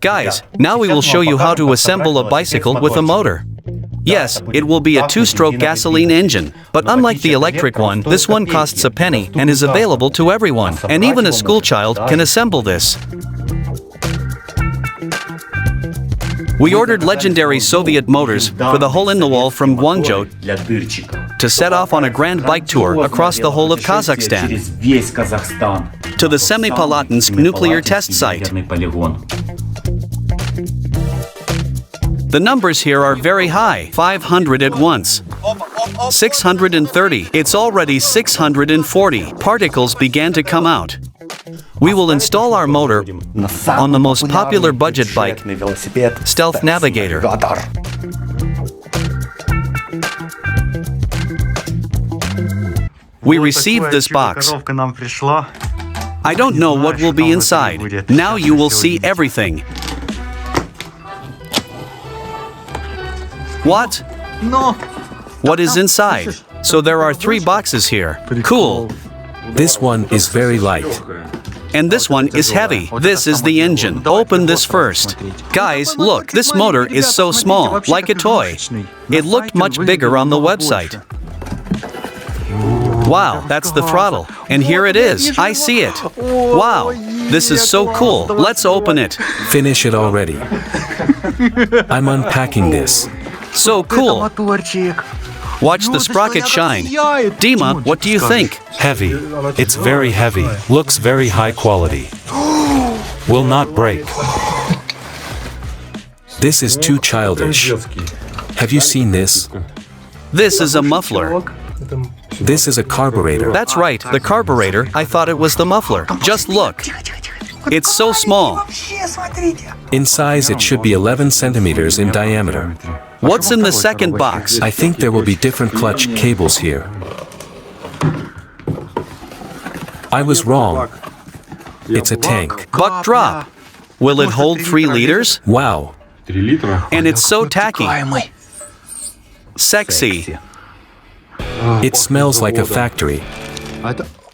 Guys, now we will show you how to assemble a bicycle with a motor. Yes, it will be a two-stroke gasoline engine, but unlike the electric one, this one costs a penny and is available to everyone, and even a schoolchild can assemble this. We ordered legendary Soviet motors for the hole-in-the-wall from GoonJou to set off on a grand bike tour across the whole of Kazakhstan to the Semipalatinsk Nuclear Test Site. The numbers here are very high, 500 at once. 630, it's already 640. Particles began to come out. We will install our motor on the most popular budget bike, Stealth Navigator. We received this box. I don't know what will be inside. Now you will see everything. What? What is inside? So there are 3 boxes here. Cool. This one is very light. And this one is heavy. This is the engine. Open this first. Guys, look, this motor is so small, like a toy. It looked much bigger on the website. Wow, that's the throttle. And here it is. I see it. Wow, this is so cool. Let's open it. Finish it already. I'm unpacking this. So cool. Watch the sprocket shine. DIMA, what do you think? Heavy. It's very heavy. Looks very high quality. Will not break. This is too childish. Have you seen this? This is a muffler. This is a carburetor. That's right, the carburetor. I thought it was the muffler. Just look. It's so small. In size, it should be 11 centimeters in diameter. What's in the second box? I think there will be different clutch cables here. I was wrong. It's a tank. Buck drop. Will it hold 3 liters? Wow. And it's so tacky. Sexy. It smells like a factory.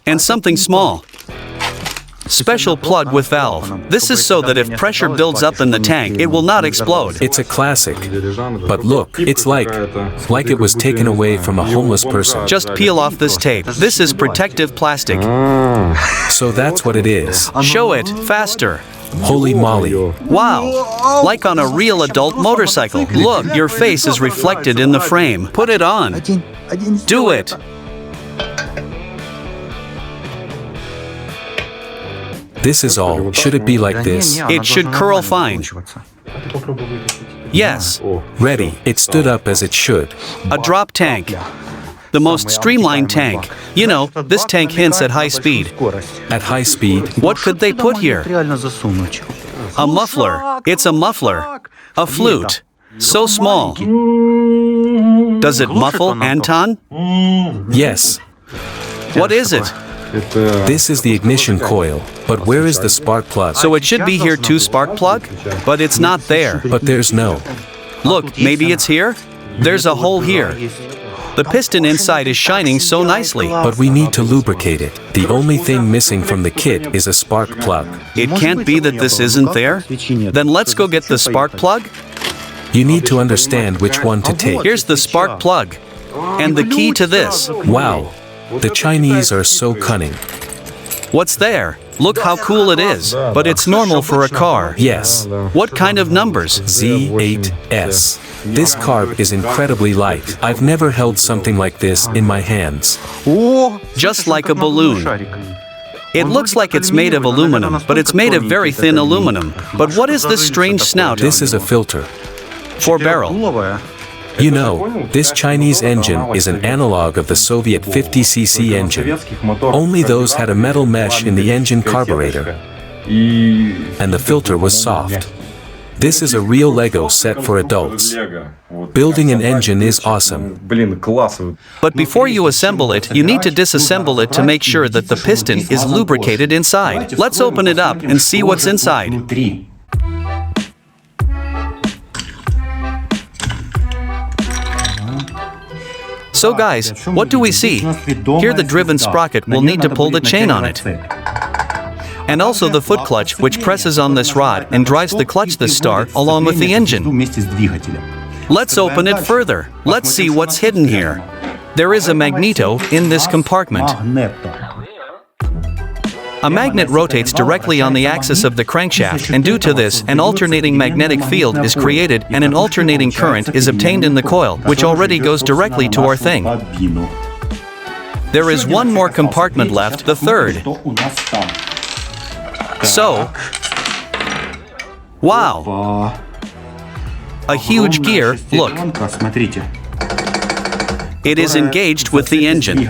And something small. Special plug with valve. This is so that if pressure builds up in the tank, it will not explode. It's a classic. But look, it's like it was taken away from a homeless person. Just peel off this tape. This is protective plastic. So that's what it is. Show it, faster. Holy moly. Wow, like on a real adult motorcycle. Look, your face is reflected in the frame. Put it on. Do it. This is all. Should it be like this? It should curl fine. Yes. Ready. It stood up as it should. A drop tank. The most streamlined tank. You know, this tank hints at high speed. At high speed? What could they put here? A muffler. It's a muffler. A flute. So small. Does it muffle, Anton? Yes. What is it? This is the ignition coil, but where is the spark plug? So it should be here too, spark plug? But it's not there. But there's no. Look, maybe it's here? There's a hole here. The piston inside is shining so nicely. But we need to lubricate it. The only thing missing from the kit is a spark plug. It can't be that this isn't there? Then let's go get the spark plug. You need to understand which one to take. Here's the spark plug. And the key to this. Wow. The Chinese are so cunning. What's there? Look how cool it is. But it's normal for a car. Yes. What kind of numbers? Z8S. This carb is incredibly light. I've never held something like this in my hands. Just like a balloon. It looks like it's made of aluminum, but it's made of very thin aluminum. But what is this strange snout? This is a filter. 4-barrel. You know, this Chinese engine is an analog of the Soviet 50cc engine. Only those had a metal mesh in the engine carburetor. And the filter was soft. This is a real Lego set for adults. Building an engine is awesome. But before you assemble it, you need to disassemble it to make sure that the piston is lubricated inside. Let's open it up and see what's inside. So guys, what do we see? Here the driven sprocket will need to pull the chain on it. And also the foot clutch, which presses on this rod and drives the clutch the star along with the engine. Let's open it further. Let's see what's hidden here. There is a magneto in this compartment. A magnet rotates directly on the axis of the crankshaft, and due to this, an alternating magnetic field is created and an alternating current is obtained in the coil, which already goes directly to our thing. There is one more compartment left, the third. So, wow! A huge gear, look. It is engaged with the engine.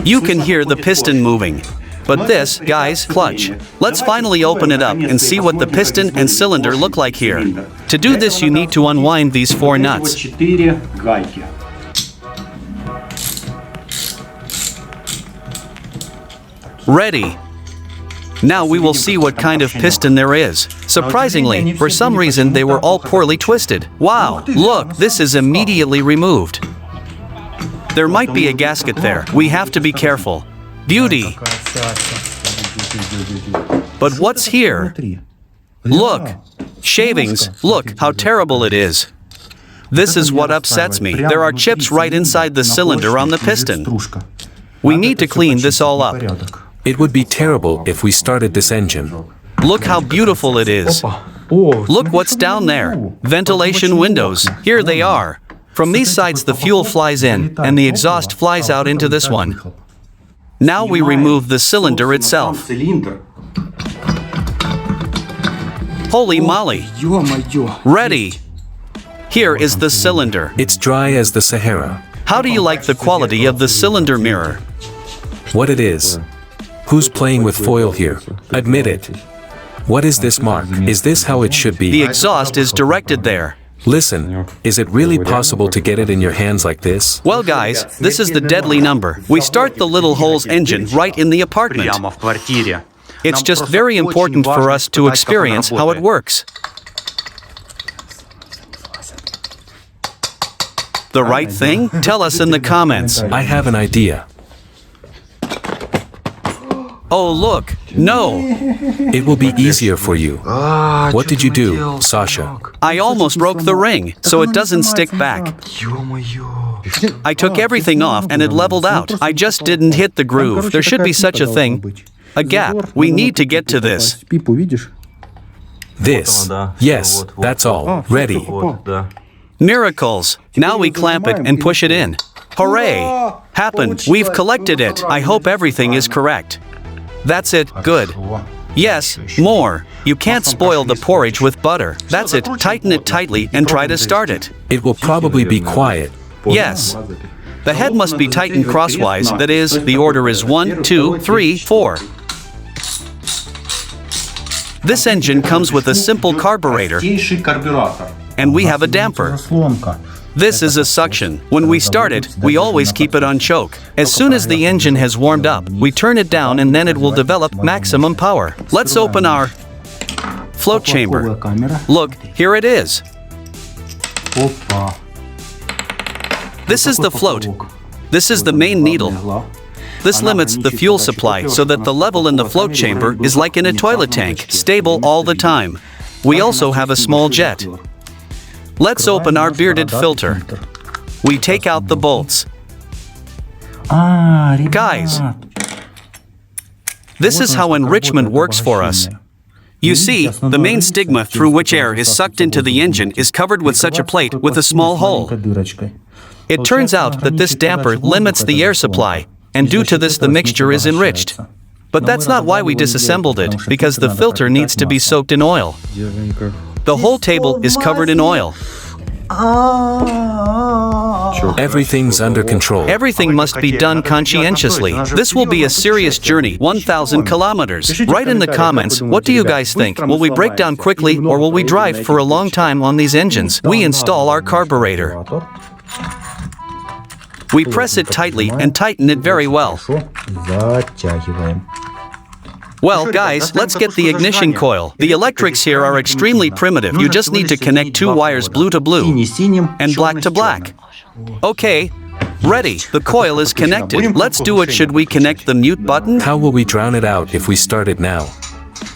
You can hear the piston moving. But this, guys, clutch. Let's finally open it up and see what the piston and cylinder look like here. To do this, you need to unwind these 4 nuts. Ready. Now we will see what kind of piston there is. Surprisingly, for some reason they were all poorly twisted. Wow, look, this is immediately removed. There might be a gasket there. We have to be careful. Beauty. But what's here? Look, shavings. Look how terrible it is. This is what upsets me. There are chips right inside the cylinder on the piston. We need to clean this all up. It would be terrible if we started this engine. Look how beautiful it is. Look what's down there. Ventilation windows. Here they are. From these sides the fuel flies in, and the exhaust flies out into this one. Now we remove the cylinder itself. Holy moly! Ready! Here is the cylinder. It's dry as the Sahara. How do you like the quality of the cylinder mirror? What it is? Who's playing with foil here? Admit it. What is this mark? Is this how it should be? The exhaust is directed there. Listen, is it really possible to get it in your hands like this? Well guys, this is the deadly number. We start the little holes engine right in the apartment. It's just very important for us to experience how it works. The right thing? Tell us in the comments. I have an idea. Oh look, no! It will be easier for you. What did you do, Sasha? I almost broke the ring, so it doesn't stick back. I took everything off and it leveled out. I just didn't hit the groove. There should be such a thing. A gap. We need to get to this. This. Yes, that's all. Ready. Miracles. Now we clamp it and push it in. Hooray! Happened. We've collected it. I hope everything is correct. That's it. Good. Yes, more. You can't spoil the porridge with butter. That's it. Tighten it tightly and try to start it. It will probably be quiet. Yes. The head must be tightened crosswise. That is, the order is 1, 2, 3, 4. This engine comes with a simple carburetor, and we have a damper. This is a suction. When we start it, we always keep it on choke. As soon as the engine has warmed up, we turn it down and then it will develop maximum power. Let's open our float chamber. Look, here it is. This is the float. This is the main needle. This limits the fuel supply so that the level in the float chamber is like in a toilet tank, stable all the time. We also have a small jet. Let's open our bearded filter. We take out the bolts. Guys, this is how enrichment works for us. You see, the main stigma through which air is sucked into the engine is covered with such a plate with a small hole. It turns out that this damper limits the air supply, and due to this the mixture is enriched. But that's not why we disassembled it, because the filter needs to be soaked in oil. The whole table is covered in oil. Everything's under control. Everything must be done conscientiously. This will be a serious journey, 1,000 kilometers. Write in the comments, what do you guys think? Will we break down quickly or will we drive for a long time on these engines? We install our carburetor. We press it tightly and tighten it very well. Well, guys, let's get the ignition coil. The electrics here are extremely primitive. You just need to connect 2 wires blue to blue and black to black. Okay, Ready, the coil is connected. Let's do it. Should we connect the mute button? How will we drown it out if we start it now?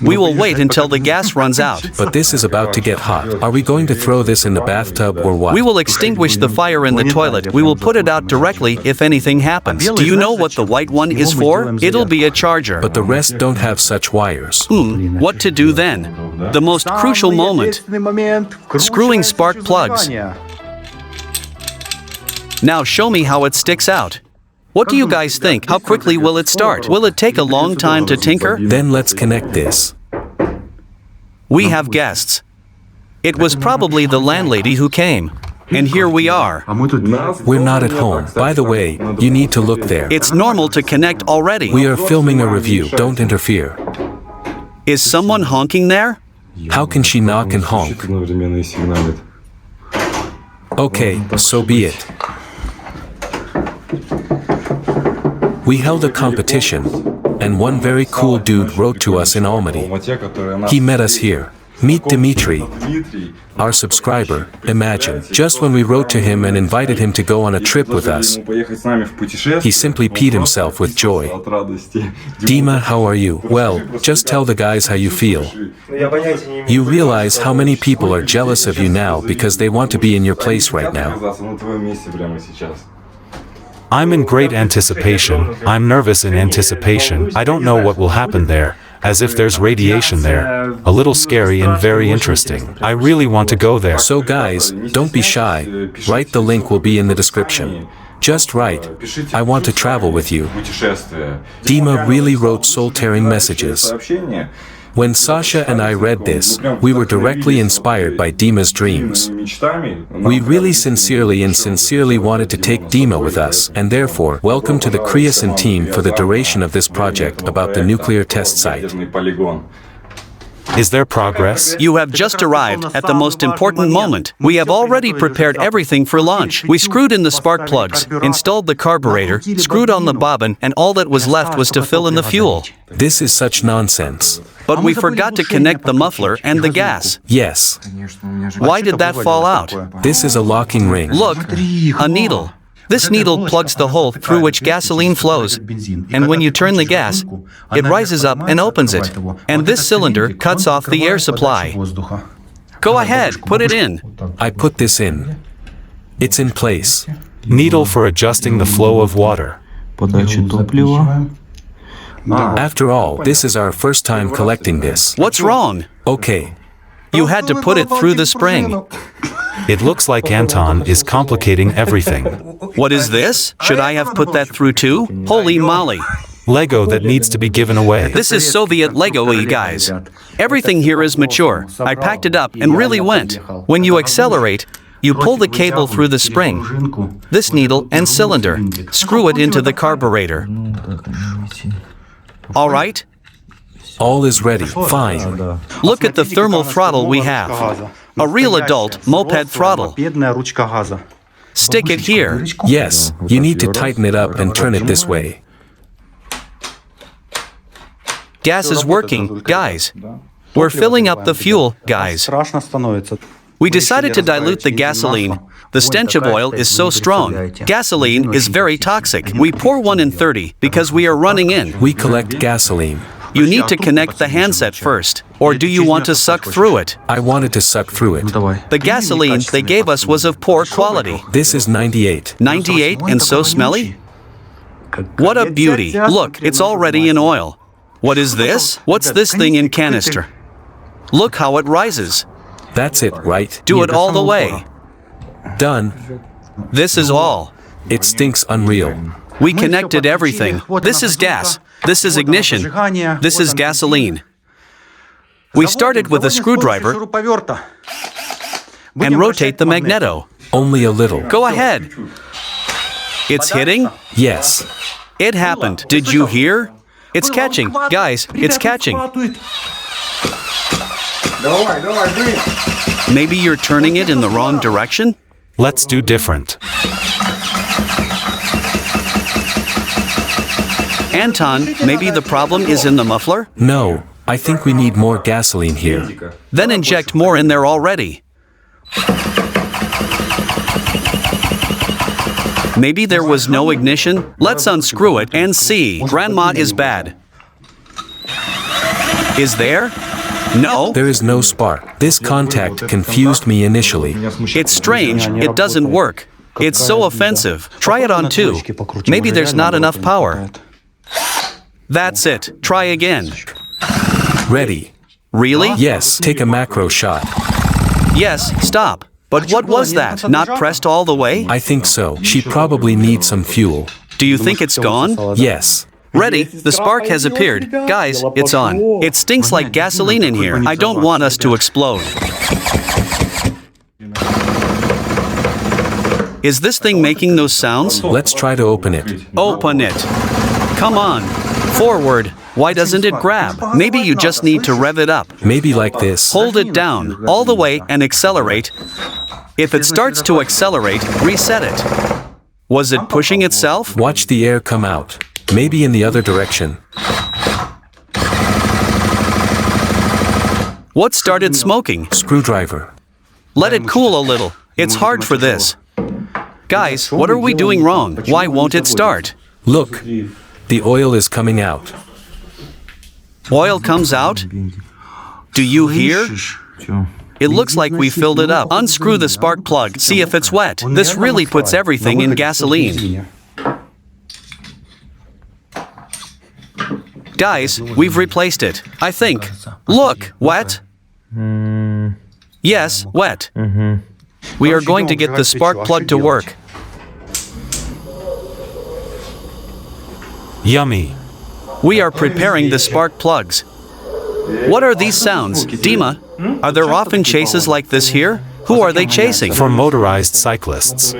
We will wait until the gas runs out. But this is about to get hot. Are we going to throw this in the bathtub or what? We will extinguish the fire in the toilet. We will put it out directly if anything happens. Do you know what the white one is for? It'll be a charger. But the rest don't have such wires. What to do then? The most crucial moment. Screwing spark plugs. Now show me how it sticks out. What do you guys think? How quickly will it start? Will it take a long time to tinker? Then let's connect this. We have guests. It was probably the landlady who came. And here we are. We're not at home. By the way, you need to look there. It's normal to connect already. We are filming a review. Don't interfere. Is someone honking there? How can she knock and honk? Okay, so be it. We held a competition, and one very cool dude wrote to us in Almaty. He met us here. Meet Dmitry, our subscriber. Imagine, just when we wrote to him and invited him to go on a trip with us, he simply peed himself with joy. Dima, how are you? Well, just tell the guys how you feel. You realize how many people are jealous of you now because they want to be in your place right now. I'm in great anticipation. I'm nervous in anticipation. I don't know what will happen there. As if there's radiation there. A little scary and very interesting. I really want to go there. So guys, don't be shy. Write, the link will be in the description. Just write, I want to travel with you. Dima really wrote soul-tearing messages. When Sasha and I read this, we were directly inspired by Dima's dreams. We really sincerely wanted to take Dima with us, and therefore, welcome to the Kreosan team for the duration of this project about the nuclear test site. Is there progress? You have just arrived at the most important moment. We have already prepared everything for launch. We screwed in the spark plugs, installed the carburetor, screwed on the bobbin, and all that was left was to fill in the fuel. This is such nonsense. But we forgot to connect the muffler and the gas. Yes. Why did that fall out? This is a locking ring. Look, a needle. This needle plugs the hole through which gasoline flows, and when you turn the gas, it rises up and opens it, and this cylinder cuts off the air supply. Go ahead, put it in. I put this in. It's in place. Needle for adjusting the flow of water. After all, this is our first time collecting this. What's wrong? Okay. You had to put it through the spring. It looks like Anton is complicating everything. What is this? Should I have put that through too? Holy moly. Lego that needs to be given away. This is Soviet Lego-y, guys. Everything here is mature. I packed it up and really went. When you accelerate, you pull the cable through the spring, this needle and cylinder. Screw it into the carburetor. All right? All is ready. Fine. Look at the thermal throttle we have. A real adult moped throttle. Stick it here. Yes, you need to tighten it up and turn it this way. Gas is working, guys. We're filling up the fuel, guys. We decided to dilute the gasoline. The stench of oil is so strong. Gasoline is very toxic. We pour 1 in 30 because we are running in. We collect gasoline. You need to connect the handset first. Or do you want to suck through it? I wanted to suck through it. The gasoline they gave us was of poor quality. This is 98. 98 and so smelly? What a beauty. Look, it's already in oil. What is this? What's this thing in canister? Look how it rises. That's it, right? Do it all the way. Done. This is all. It stinks unreal. We connected everything. This is gas. This is ignition. This is gasoline. We started with a screwdriver and rotate the magneto. Only a little. Go ahead. It's hitting? Yes. It happened. Did you hear? It's catching. Guys, it's catching. Maybe you're turning it in the wrong direction? Let's do different. Anton, maybe the problem is in the muffler? No, I think we need more gasoline here. Then inject more in there already. Maybe there was no ignition? Let's unscrew it and see. Grandma is bad. Is there? No. There is no spark. This contact confused me initially. It's strange, it doesn't work. It's so offensive. Try it on too. Maybe there's not enough power. That's it. Try again. Ready. Really? Yes, take a macro shot. Yes, stop. But what was that? Not pressed all the way? I think so. She probably needs some fuel. Do you think it's gone? Yes. Ready? The spark has appeared. Guys, it's on. It stinks like gasoline in here. I don't want us to explode. Is this thing making those sounds? Let's try to open it. Open it. Come on. Forward. Why doesn't it grab? Maybe you just need to rev it up. Maybe like this. Hold it down all the way and accelerate. If it starts to accelerate, reset it. Was it pushing itself? Watch the air come out. Maybe in the other direction. What started smoking? Screwdriver. Let it cool a little. It's hard for this. Guys, what are we doing wrong? Why won't it start? Look, the oil is coming out. Oil comes out? Do you hear? It looks like we filled it up. Unscrew the spark plug, see if it's wet. This really puts everything in gasoline. Guys, we've replaced it, I think. Look, wet? Yes, wet. We are going to get the spark plug to work. Yummy. We are preparing the spark plugs. What are these sounds? DIMA? Are there often chases like this here? Who are they chasing? For motorized cyclists.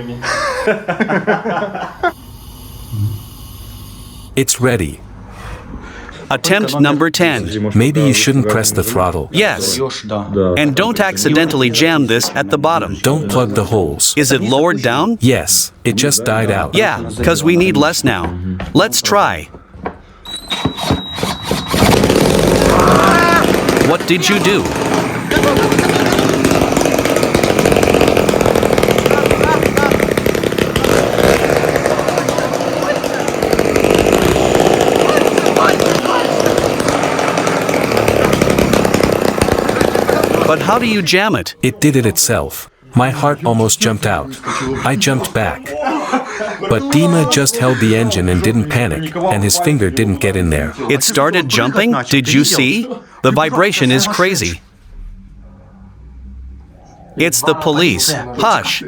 It's ready. Attempt number 10. Maybe you shouldn't press the throttle. Yes. And don't accidentally jam this at the bottom. Don't plug the holes. Is it lowered down? Yes, it just died out. Yeah, because we need less now. Let's try. What did you do? But how do you jam it? It did it itself. My heart almost jumped out. I jumped back. But DIMA just held the engine and didn't panic, and his finger didn't get in there. It started jumping? Did you see? The vibration is crazy. It's the police. Hush.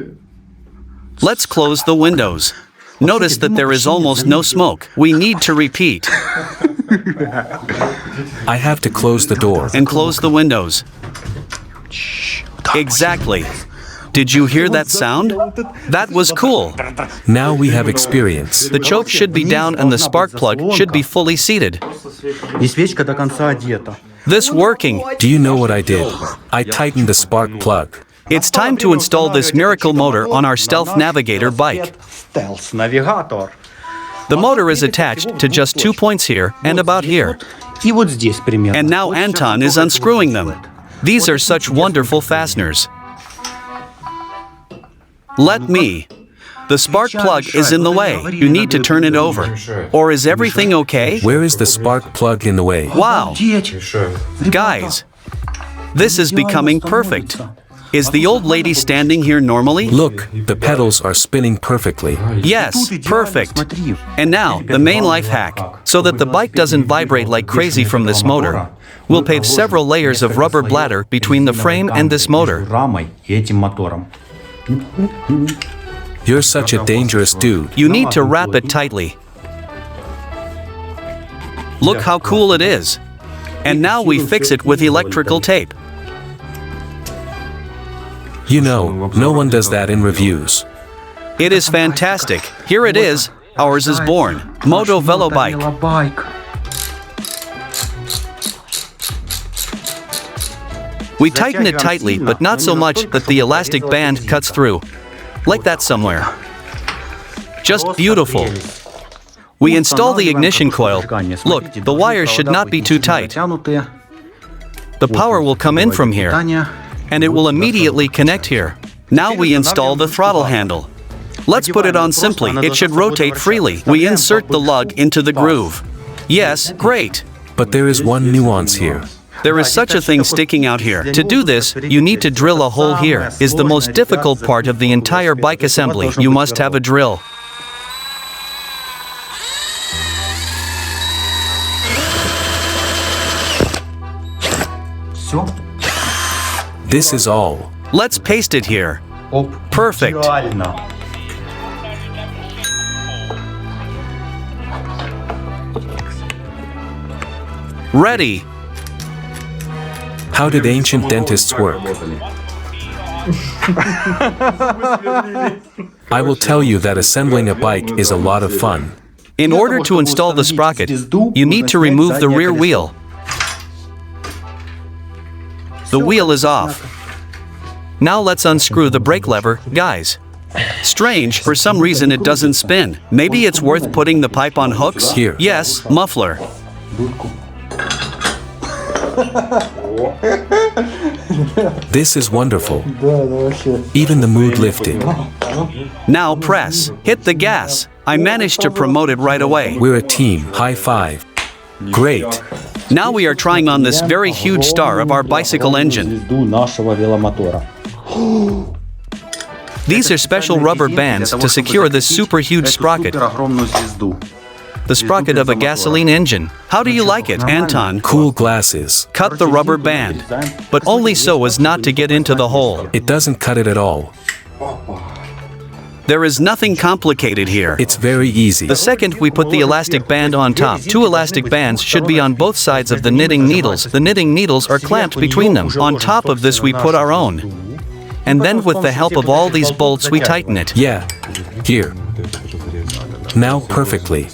Let's close the windows. Notice that there is almost no smoke. We need to repeat. I have to close the door. And close the windows. Exactly. Did you hear that sound? That was cool. Now we have experience. The choke should be down and the spark plug should be fully seated. This working. Do you know what I did? I tightened the spark plug. It's time to install this miracle motor on our Stealth Navigator bike. The motor is attached to just 2 points here and about here. And now Anton is unscrewing them. These are such wonderful fasteners. Let me. The spark plug is in the way. You need to turn it over. Or is everything okay? Where is the spark plug in the way? Wow. Guys, this is becoming perfect. Is the old lady standing here normally? Look, the pedals are spinning perfectly. Yes, perfect. And now, the main life hack. So that the bike doesn't vibrate like crazy from this motor, we'll pave several layers of rubber bladder between the frame and this motor. You're such a dangerous dude. You need to wrap it tightly. Look how cool it is. And now we fix it with electrical tape. You know, no one does that in reviews. It is fantastic. Here it is. Ours is born. Moto Velo bike. We tighten it tightly, but not so much that the elastic band cuts through. Like that somewhere. Just beautiful. We install the ignition coil. Look, the wires should not be too tight. The power will come in from here, and it will immediately connect here. Now we install the throttle handle. Let's put it on simply, it should rotate freely. We insert the lug into the groove. Yes, great. But there is one nuance here. There is such a thing sticking out here. To do this, you need to drill a hole here. Is the most difficult part of the entire bike assembly. You must have a drill. This is all. Let's paste it here. Perfect. Ready. How did ancient dentists work? I will tell you that assembling a bike is a lot of fun. In order to install the sprocket, you need to remove the rear wheel. The wheel is off. Now let's unscrew the brake lever, guys. Strange, for some reason it doesn't spin. Maybe it's worth putting the pipe on hooks? Here. Yes, muffler. This is wonderful. Even the mood lifted. Now press. Hit the gas. I managed to promote it right away. We're a team. High five. Great. Now we are trying on this very huge star of our bicycle engine. These are special rubber bands to secure this super huge sprocket. The sprocket of a gasoline engine. How do you like it, Anton? Cool glasses. Cut the rubber band, but only so as not to get into the hole. It doesn't cut it at all. There is nothing complicated here. It's very easy. The second we put the elastic band on top, 2 elastic bands should be on both sides of the knitting needles. The knitting needles are clamped between them. On top of this we put our own. And then with the help of all these bolts we tighten it. Yeah. Here. Now perfectly.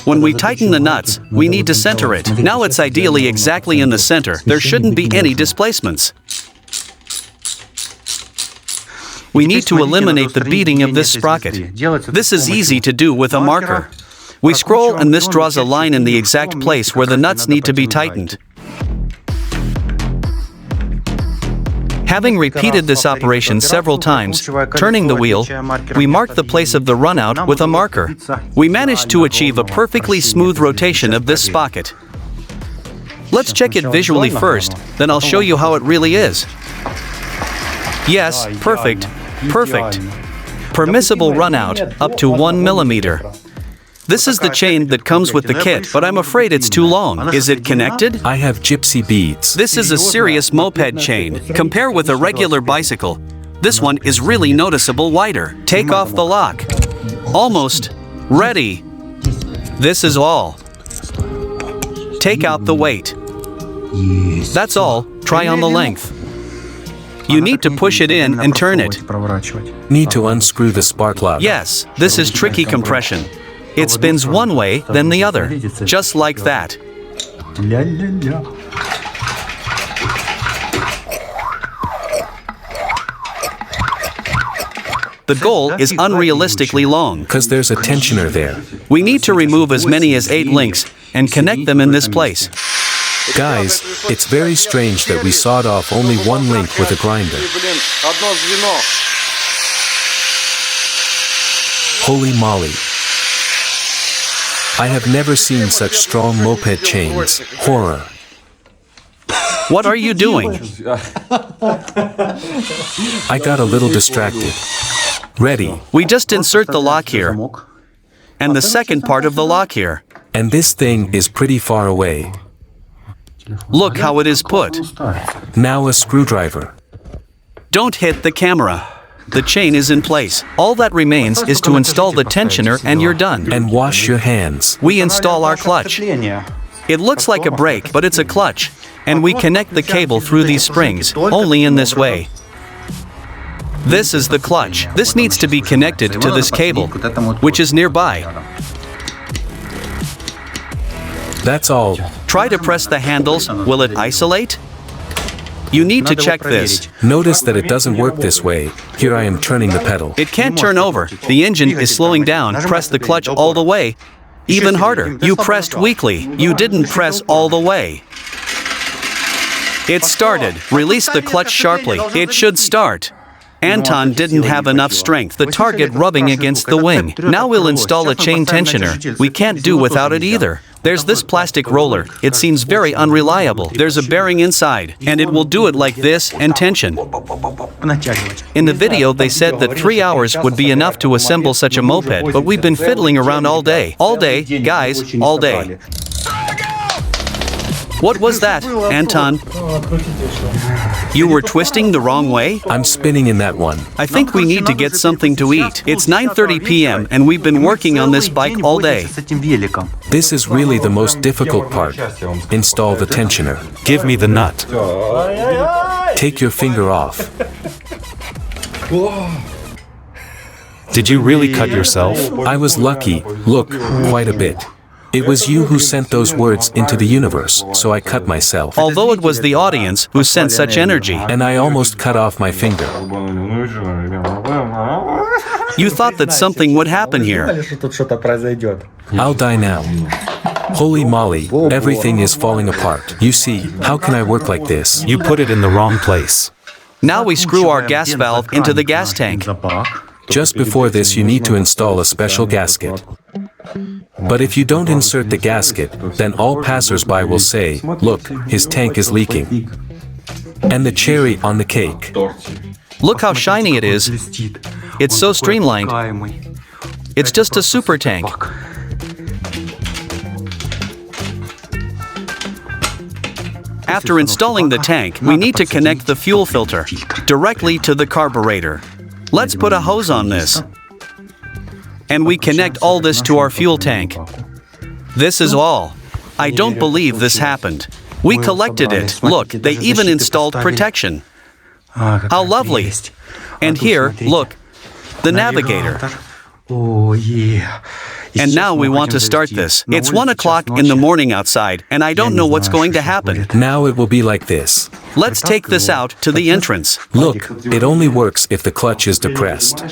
When we tighten the nuts, we need to center it. Now it's ideally exactly in the center. There shouldn't be any displacements. We need to eliminate the beading of this sprocket. This is easy to do with a marker. We scroll and this draws a line in the exact place where the nuts need to be tightened. Having repeated this operation several times, turning the wheel, we mark the place of the runout with a marker. We managed to achieve a perfectly smooth rotation of this sprocket. Let's check it visually first, then I'll show you how it really is. Yes, perfect, perfect. Permissible runout, up to 1 millimeter. This is the chain that comes with the kit, but I'm afraid it's too long. Is it connected? I have gypsy beads. This is a serious moped chain. Compare with a regular bicycle. This one is really noticeable wider. Take off the lock. Almost. Ready. This is all. Take out the weight. That's all. Try on the length. You need to push it in and turn it. Need to unscrew the spark plug. Yes, this is tricky compression. It spins one way, then the other. Just like that. The goal is unrealistically long. Because there's a tensioner there. We need to remove as many as 8 links and connect them in this place. Guys, it's very strange that we sawed off only 1 link with a grinder. Holy moly. I have never seen such strong moped chains. Horror. What are you doing? I got a little distracted. Ready. We just insert the lock here, and the second part of the lock here. And this thing is pretty far away. Look how it is put. Now a screwdriver. Don't hit the camera. The chain is in place. All that remains is to install the tensioner and you're done. And wash your hands. We install our clutch. It looks like a brake, but it's a clutch. And we connect the cable through these springs, only in this way. This is the clutch. This needs to be connected to this cable, which is nearby. That's all. Try to press the handles. Will it isolate? You need to check this. Notice that it doesn't work this way. Here I am turning the pedal. It can't turn over. The engine is slowing down. Press the clutch all the way. Even harder. You pressed weakly. You didn't press all the way. It started. Release the clutch sharply. It should start. Anton didn't have enough strength. The target rubbing against the wing. Now we'll install a chain tensioner. We can't do without it either. There's this plastic roller. It seems very unreliable. There's a bearing inside, and it will do it like this and tension. In the video, they said that 3 hours would be enough to assemble such a moped, but we've been fiddling around all day. All day, guys, all day. What was that, Anton? You were twisting the wrong way? I'm spinning in that one. I think we need to get something to eat. It's 9:30 p.m. and we've been working on this bike all day. This is really the most difficult part. Install the tensioner. Give me the nut. Take your finger off. Did you really cut yourself? I was lucky, look, quite a bit. It was you who sent those words into the universe, so I cut myself. Although it was the audience who sent such energy. And I almost cut off my finger. You thought that something would happen here. I'll die now. Holy moly, everything is falling apart. You see, how can I work like this? You put it in the wrong place. Now we screw our gas valve into the gas tank. Just before this, you need to install a special gasket. But if you don't insert the gasket, then all passers-by will say, look, his tank is leaking. And the cherry on the cake. Look how shiny it is. It's so streamlined. It's just a super tank. After installing the tank, we need to connect the fuel filter directly to the carburetor. Let's put a hose on this. And we connect all this to our fuel tank. This is all. I don't believe this happened. We collected it. Look, they even installed protection. How lovely. And here, look, the Navigator. And now we want to start this. It's 1 o'clock in the morning outside, and I don't know what's going to happen. Now it will be like this. Let's take this out to the entrance. Look, it only works if the clutch is depressed.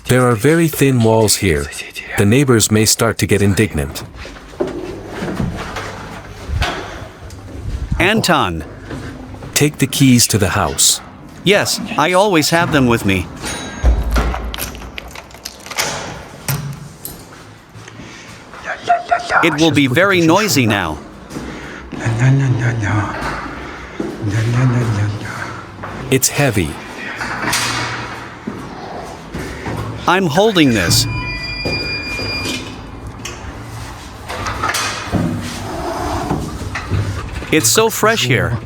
There are very thin walls here. The neighbors may start to get indignant. Anton. Take the keys to the house. Yes, I always have them with me. It will be very noisy now. It's heavy. I'm holding this. It's so fresh here.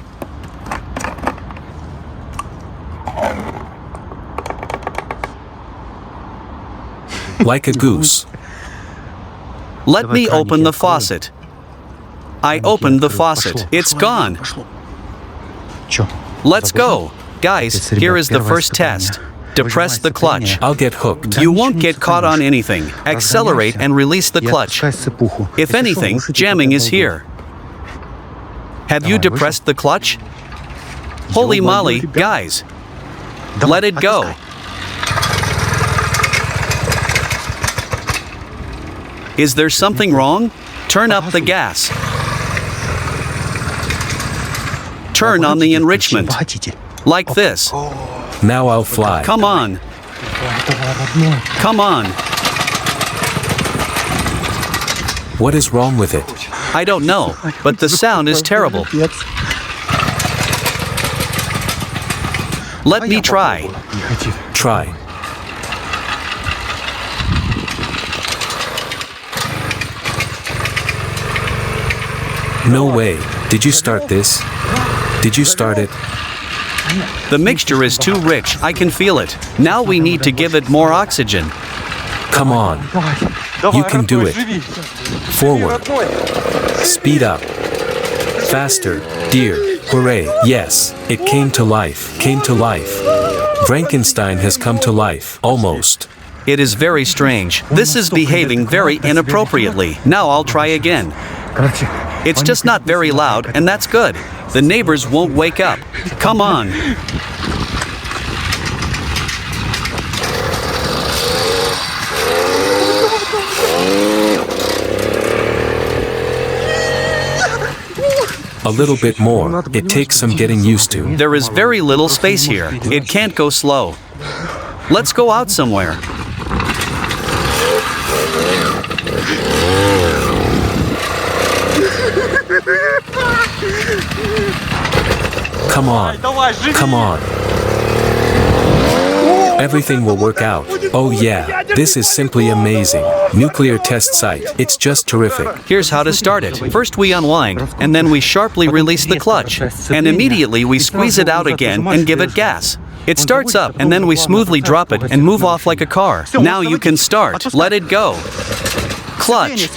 Like a goose. Let me open the faucet. I opened the faucet. It's gone. Let's go. Guys, here is the first test. Depress the clutch. I'll get hooked. You won't get caught on anything. Accelerate and release the clutch. If anything, jamming is here. Have you depressed the clutch? Holy moly, guys. Let it go. Is there something wrong? Turn up the gas. Turn on the enrichment. Like this. Now I'll fly. Come on. Come on. What is wrong with it? I don't know, but the sound is terrible. Let me try. Try. No way. Did you start this? Did you start it? The mixture is too rich. I can feel it. Now we need to give it more oxygen. Come on. You can do it. Forward. Speed up. Faster. Dear. Hooray. Yes. It came to life. Came to life. Frankenstein has come to life. Almost. It is very strange. This is behaving very inappropriately. Now I'll try again. It's just not very loud, and that's good. The neighbors won't wake up. Come on. A little bit more. It takes some getting used to. There is very little space here. It can't go slow. Let's go out somewhere. Come on. Come on. Everything will work out. Oh yeah, this is simply amazing. Nuclear test site. It's just terrific. Here's how to start it. First we unwind, and then we sharply release the clutch. And immediately we squeeze it out again and give it gas. It starts up, and then we smoothly drop it and move off like a car. Now you can start. Let it go. Clutch.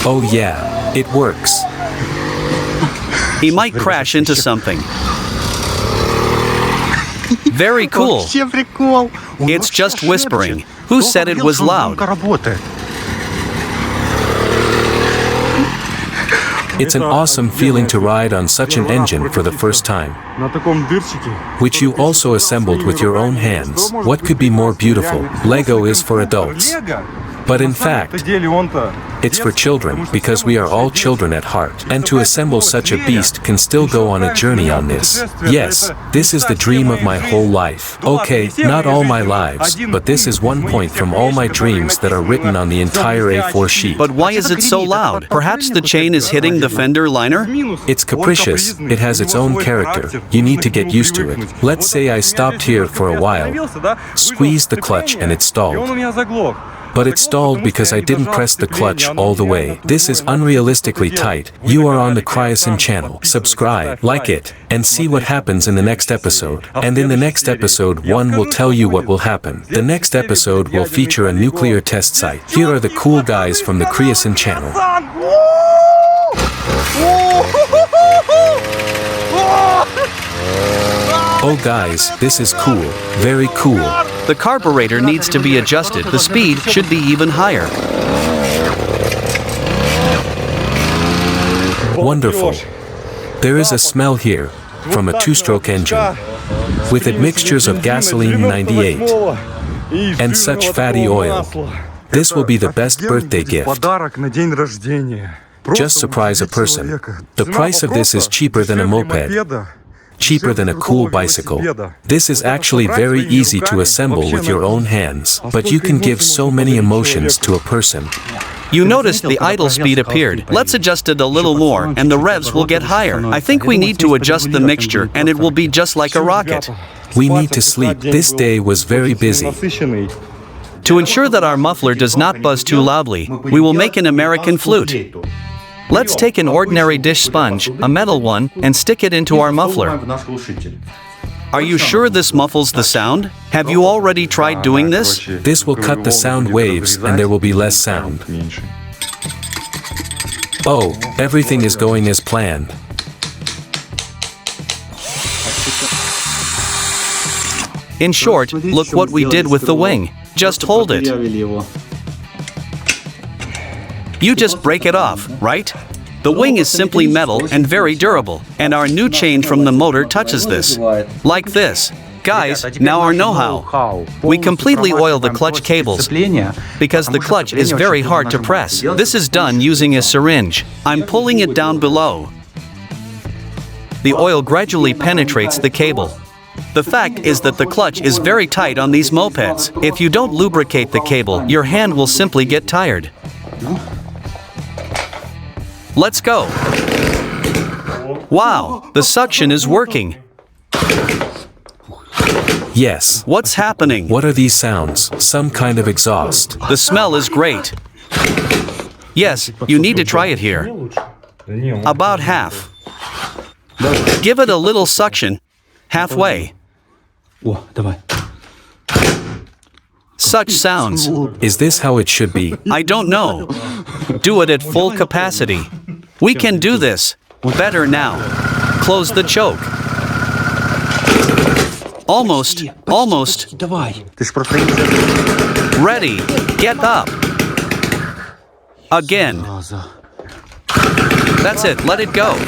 Oh yeah, it works. He might crash into something. Very cool. It's just whispering. Who said it was loud? It's an awesome feeling to ride on such an engine for the first time, which you also assembled with your own hands. What could be more beautiful? Lego is for adults. But in fact, it's for children, because we are all children at heart. And to assemble such a beast can still go on a journey on this. Yes, this is the dream of my whole life. Okay, not all my lives, but this is one point from all my dreams that are written on the entire A4 sheet. But why is it so loud? Perhaps the chain is hitting the fender liner? It's capricious. It has its own character. You need to get used to it. Let's say I stopped here for a while, squeezed the clutch, and it stalled. But it stalled because I didn't press the clutch all the way. This is unrealistically tight. You are on the Kreosan channel. Subscribe, like it, and see what happens in the next episode. And in the next episode, one will tell you what will happen. The next episode will feature a nuclear test site. Here are the cool guys from the Kreosan channel. Oh guys, this is cool. Very cool. The carburetor needs to be adjusted. The speed should be even higher. Wonderful. There is a smell here from a two-stroke engine with admixtures of gasoline 98 and such fatty oil. This will be the best birthday gift. Just surprise a person. The price of this is cheaper than a moped. Cheaper than a cool bicycle. This is actually very easy to assemble with your own hands, but you can give so many emotions to a person. You noticed the idle speed appeared. Let's adjust it a little more, and the revs will get higher. I think we need to adjust the mixture, and it will be just like a rocket. We need to sleep. This day was very busy. To ensure that our muffler does not buzz too loudly, we will make an American flute. Let's take an ordinary dish sponge, a metal one, and stick it into our muffler. Are you sure this muffles the sound? Have you already tried doing this? This will cut the sound waves and there will be less sound. Oh, everything is going as planned. In short, look what we did with the wing. Just hold it. You just break it off, right? The wing is simply metal and very durable, and our new chain from the motor touches this. Like this. Guys, now our know-how. We completely oil the clutch cables, because the clutch is very hard to press. This is done using a syringe. I'm pulling it down below. The oil gradually penetrates the cable. The fact is that the clutch is very tight on these mopeds. If you don't lubricate the cable, your hand will simply get tired. Let's go. Wow, the suction is working. Yes. What's happening? What are these sounds? Some kind of exhaust. The smell is great. Yes, you need to try it here. About half. Give it a little suction. Halfway. Such sounds. Is this how it should be? I don't know. Do it at full capacity. We can do this. Better now. Close the choke. Almost. Almost. Ready. Get up. Again. That's it. Let it go.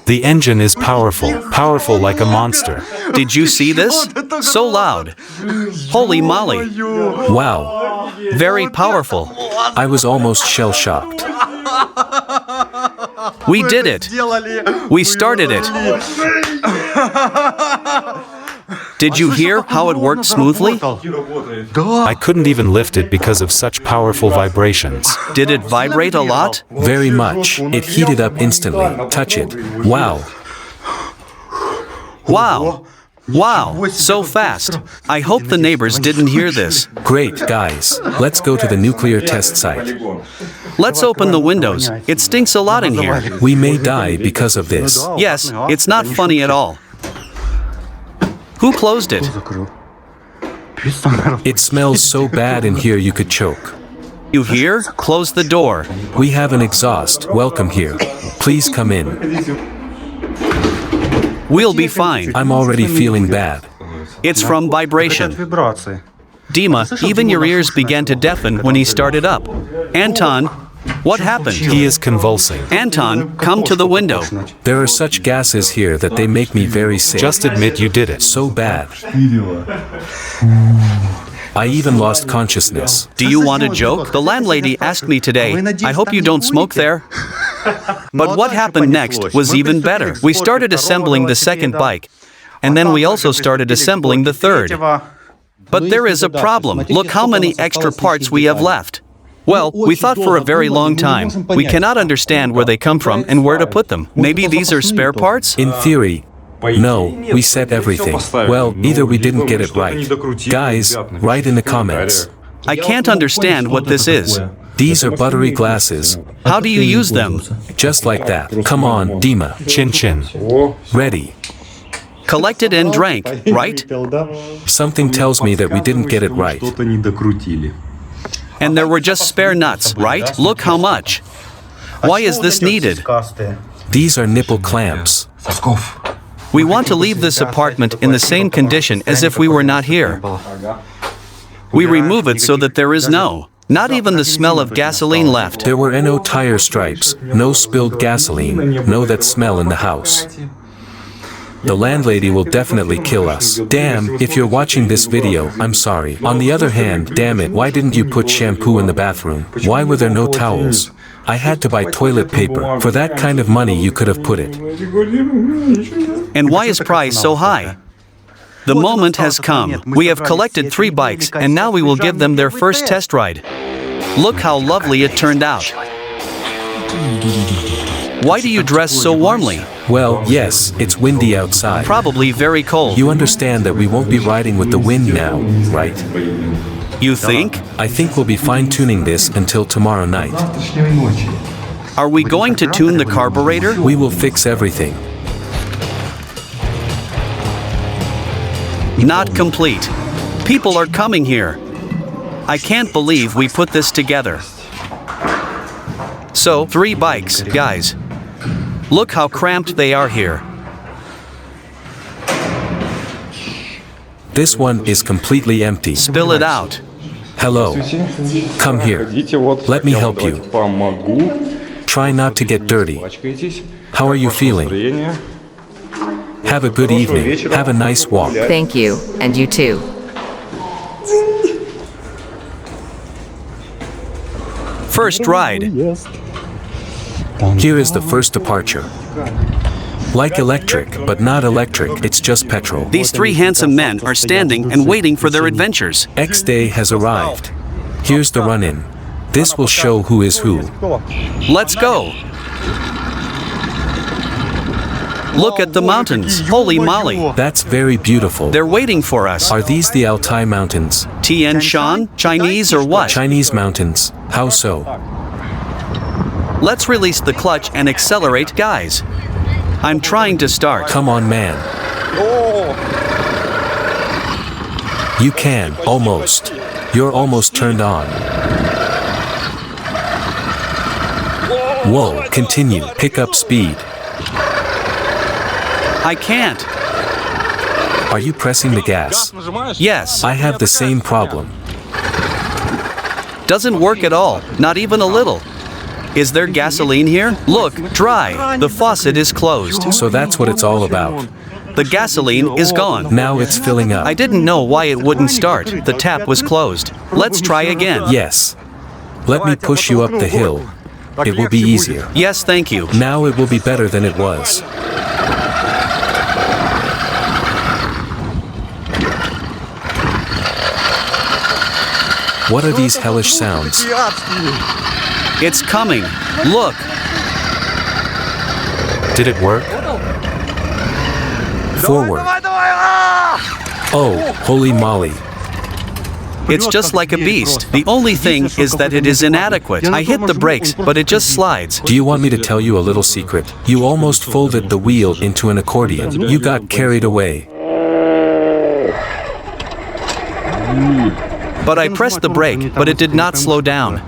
The engine is powerful like a monster. Did you see this? So loud. Holy moly. Wow, Very powerful. I was almost shell-shocked. We did it. We started it. Did you hear how it worked smoothly? I couldn't even lift it because of such powerful vibrations. Did it vibrate a lot? Very much. It heated up instantly. Touch it. Wow. Wow. Wow, so fast. I hope the neighbors didn't hear this. Great, guys. Let's go to the nuclear test site. Let's open the windows. It stinks a lot in here. We may die because of this. Yes, it's not funny at all. Who closed it? It smells so bad in here you could choke. You hear? Close the door. We have an exhaust. Welcome here. Please come in. We'll be fine. I'm already feeling bad. It's from vibration. DIMA, even your ears began to deafen when he started up. Anton, what happened? He is convulsing. Anton, come to the window. There are such gases here that they make me very sick. Just admit you did it. So bad. I even lost consciousness. Do you want a joke? The landlady asked me today, I hope you don't smoke there. But what happened next was even better. We started assembling the second bike, and then we also started assembling the third. But there is a problem. Look how many extra parts we have left. Well, we thought for a very long time. We cannot understand where they come from and where to put them. Maybe these are spare parts? In theory, no, we set everything. Well, either we didn't get it right. Guys, write in the comments. I can't understand what this is. These are buttery glasses. How do you use them? Just like that. Come on, DIMA. Chin chin. Ready. Collected and drank, right? Something tells me that we didn't get it right. And there were just spare nuts, right? Look how much. Why is this needed? These are nipple clamps. We want to leave this apartment in the same condition as if we were not here. We remove it so that there is not even the smell of gasoline left. There were no tire stripes, no spilled gasoline, no that smell in the house. The landlady will definitely kill us. Damn, if you're watching this video, I'm sorry. On the other hand, damn it, why didn't you put shampoo in the bathroom? Why were there no towels? I had to buy toilet paper. For that kind of money, you could have put it. And why is price so high? The moment has come. We have collected 3 bikes, and now we will give them their first test ride. Look how lovely it turned out. Why do you dress so warmly? Well, yes, it's windy outside. Probably very cold. You understand that we won't be riding with the wind now, right? You think? I think we'll be fine-tuning this until tomorrow night. Are we going to tune the carburetor? We will fix everything. Not complete. People are coming here. I can't believe we put this together. So, 3 bikes, guys. Look how cramped they are here. This one is completely empty. Spill it out. Hello. Come here. Let me help you. Try not to get dirty. How are you feeling? Have a good evening. Have a nice walk. Thank you, and you too. First ride. Here is the first departure. Like electric, but not electric, it's just petrol. These 3 handsome men are standing and waiting for their adventures. X day has arrived. Here's the run-in. This will show who is who. Let's go. Look at the mountains. Holy moly. That's very beautiful. They're waiting for us. Are these the Altai Mountains? Tian Shan? Chinese or what? Chinese mountains. How so? Let's release the clutch and accelerate, guys. I'm trying to start. Come on, man. You can, almost. You're almost turned on. Whoa, continue. Pick up speed. I can't. Are you pressing the gas? Yes. I have the same problem. Doesn't work at all. Not even a little. Is there gasoline here? Look, dry. The faucet is closed. So that's what it's all about. The gasoline is gone. Now it's filling up. I didn't know why it wouldn't start. The tap was closed. Let's try again. Yes. Let me push you up the hill. It will be easier. Yes, thank you. Now it will be better than it was. What are these hellish sounds? It's coming. Look. Did it work? Forward. Oh, holy moly. It's just like a beast. The only thing is that it is inadequate. I hit the brakes, but it just slides. Do you want me to tell you a little secret? You almost folded the wheel into an accordion. You got carried away. But I pressed the brake, but it did not slow down.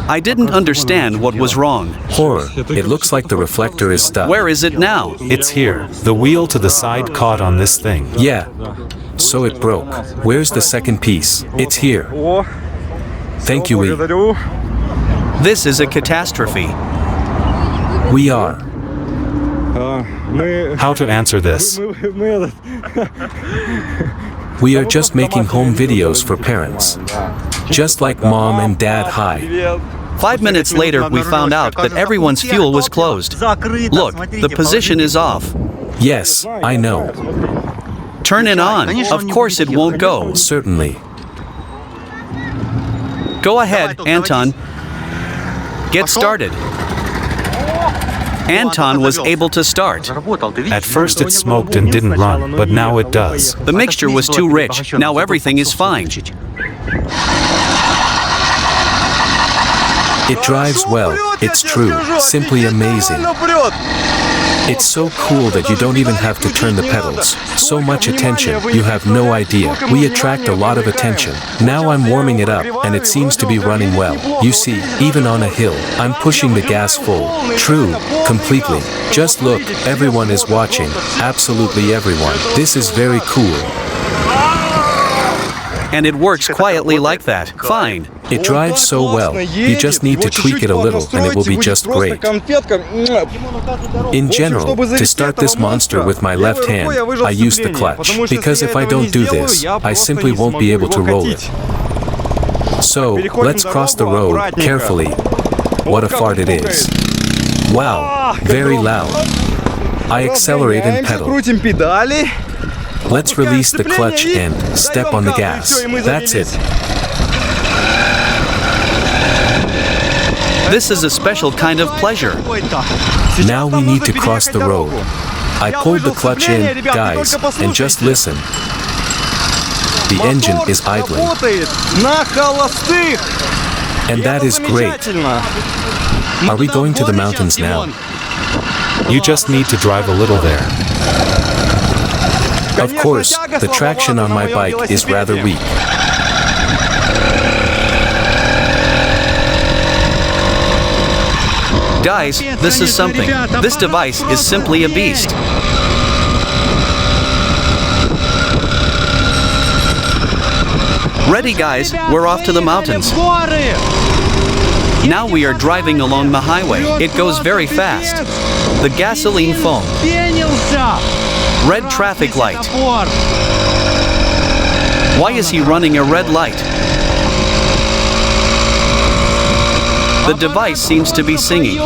I didn't understand what was wrong. Horror. It looks like the reflector is stuck. Where is it now? It's here. The wheel to the side caught on this thing. Yeah. So it broke. Where's the second piece? It's here. Thank you, we. This is a catastrophe. We are. How to answer this? We are just making home videos for parents. Just like mom and dad hi. 5 minutes later, we found out that everyone's fuel was closed. Look, the position is off. Yes, I know. Turn it on. Of course it won't go. Certainly. Go ahead, Anton. Get started. Anton was able to start. At first it smoked and didn't run, but now it does. The mixture was too rich. Now everything is fine. It drives well. It's true. Simply amazing. It's so cool that you don't even have to turn the pedals. So much attention, you have no idea. We attract a lot of attention. Now I'm warming it up, and it seems to be running well. You see, even on a hill, I'm pushing the gas full. True, completely. Just look, everyone is watching. Absolutely everyone. This is very cool. And it works quietly like that. Fine. It drives so well. You just need to tweak it a little and it will be just great. In general, to start this monster with my left hand, I use the clutch. Because if I don't do this, I simply won't be able to roll it. So, let's cross the road, carefully. What a fart it is. Wow, very loud. I accelerate and pedal. Let's release the clutch and step on the gas. That's it. This is a special kind of pleasure. Now we need to cross the road. I pulled the clutch in, guys, and just listen. The engine is idling. And that is great. Are we going to the mountains now? You just need to drive a little there. Of course, the traction on my bike is rather weak. Guys, this is something. This device is simply a beast. Ready, guys, we're off to the mountains. Now we are driving along the highway. It goes very fast. The gasoline foam. Red traffic light. Why is he running a red light? The device seems to be singing.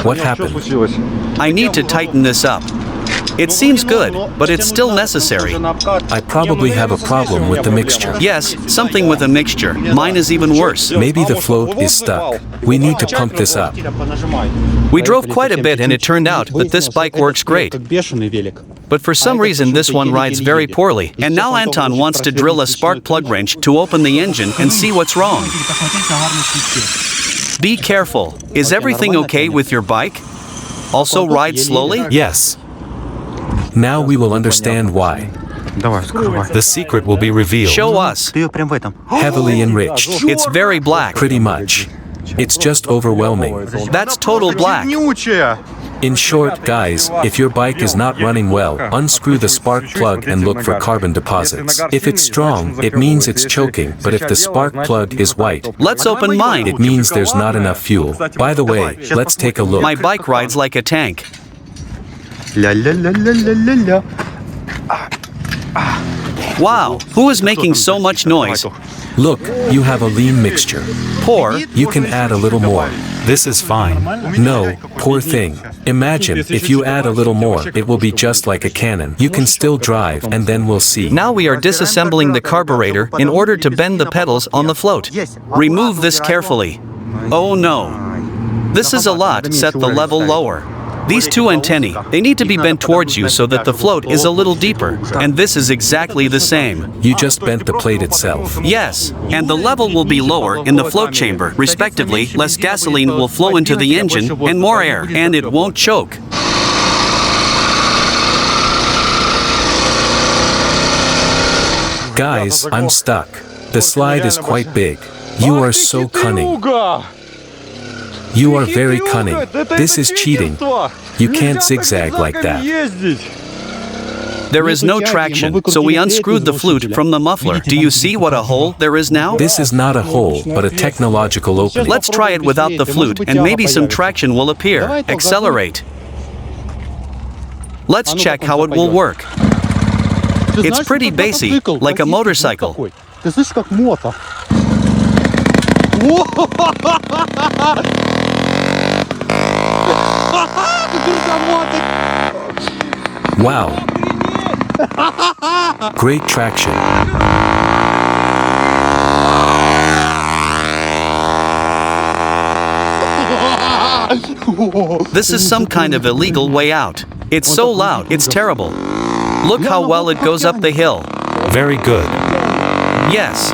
What happened? I need to tighten this up. It seems good, but it's still necessary. I probably have a problem with the mixture. Yes, something with a mixture. Mine is even worse. Maybe the float is stuck. We need to pump this up. We drove quite a bit and it turned out that this bike works great. But for some reason this one rides very poorly. And now Anton wants to drill a spark plug wrench to open the engine and see what's wrong. Be careful. Is everything okay with your bike? Also ride slowly? Yes. Now we will understand why. The secret will be revealed. Show us. Heavily enriched. It's very black. Pretty much. It's just overwhelming. That's total black. In short, guys, if your bike is not running well, unscrew the spark plug and look for carbon deposits. If it's strong, it means it's choking, but if the spark plug is white, Let's open mine. it means there's not enough fuel. By the way, let's take a look. My bike rides like a tank. Ля-ля-ля-ля-ля-ля-ля. Wow, who is making so much noise? Look, you have a lean mixture. Pour. You can add a little more. This is fine. No, poor thing. Imagine, if you add a little more, it will be just like a cannon. You can still drive, and then we'll see. Now we are disassembling the carburetor in order to bend the pedals on the float. Remove this carefully. Oh no. This is a lot. Set the level lower. These two antennae, they need to be bent towards you so that the float is a little deeper. And this is exactly the same. You just bent the plate itself. Yes, and the level will be lower in the float chamber. Respectively, less gasoline will flow into the engine and more air, and it won't choke. Guys, I'm stuck. The slide is quite big. You are so cunning. You are very cunning. This is cheating. You can't zigzag like that. There is no traction, so we unscrewed the flute from the muffler. Do you see what a hole there is now? This is not a hole, but a technological opening. Let's try it without the flute, and maybe some traction will appear. Accelerate. Let's check how it will work. It's pretty basic, like a motorcycle. Wow. Great traction. This is some kind of illegal way out. It's so loud, it's terrible. Look how well it goes up the hill. Very good. Yes.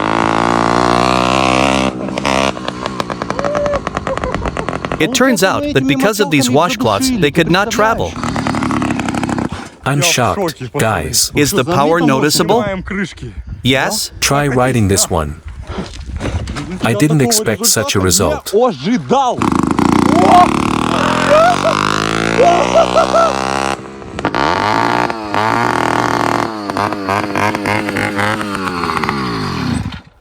It turns out that because of these washcloths, they could not travel. I'm shocked, guys. Is the power noticeable? Yes? Try riding this one. I didn't expect such a result.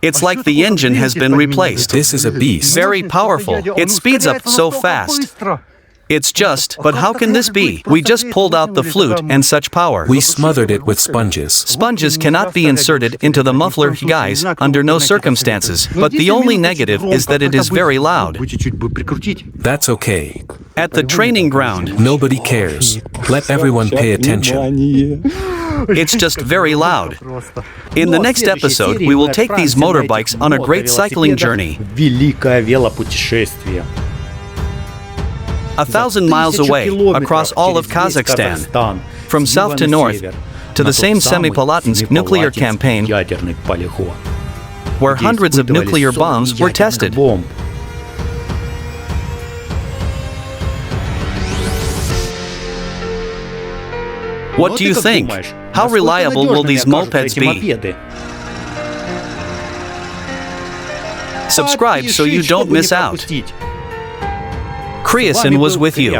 It's like the engine has been replaced. This is a beast. Very powerful. It speeds up so fast. It's just, but how can this be? We just pulled out the flute and such power. We smothered it with sponges. Sponges cannot be inserted into the muffler, guys, under no circumstances. But the only negative is that it is very loud. That's okay. At the training ground, Nobody cares. Let everyone pay attention. it's just very loud. In the next episode, we will take these motorbikes on a great cycling journey. 1,000 miles away, across all of Kazakhstan, from south to north, to the same Semipalatinsk nuclear campaign, where hundreds of nuclear bombs were tested. What do you think? How reliable will these mopeds be? Subscribe so you don't miss out. Kreosan was with you.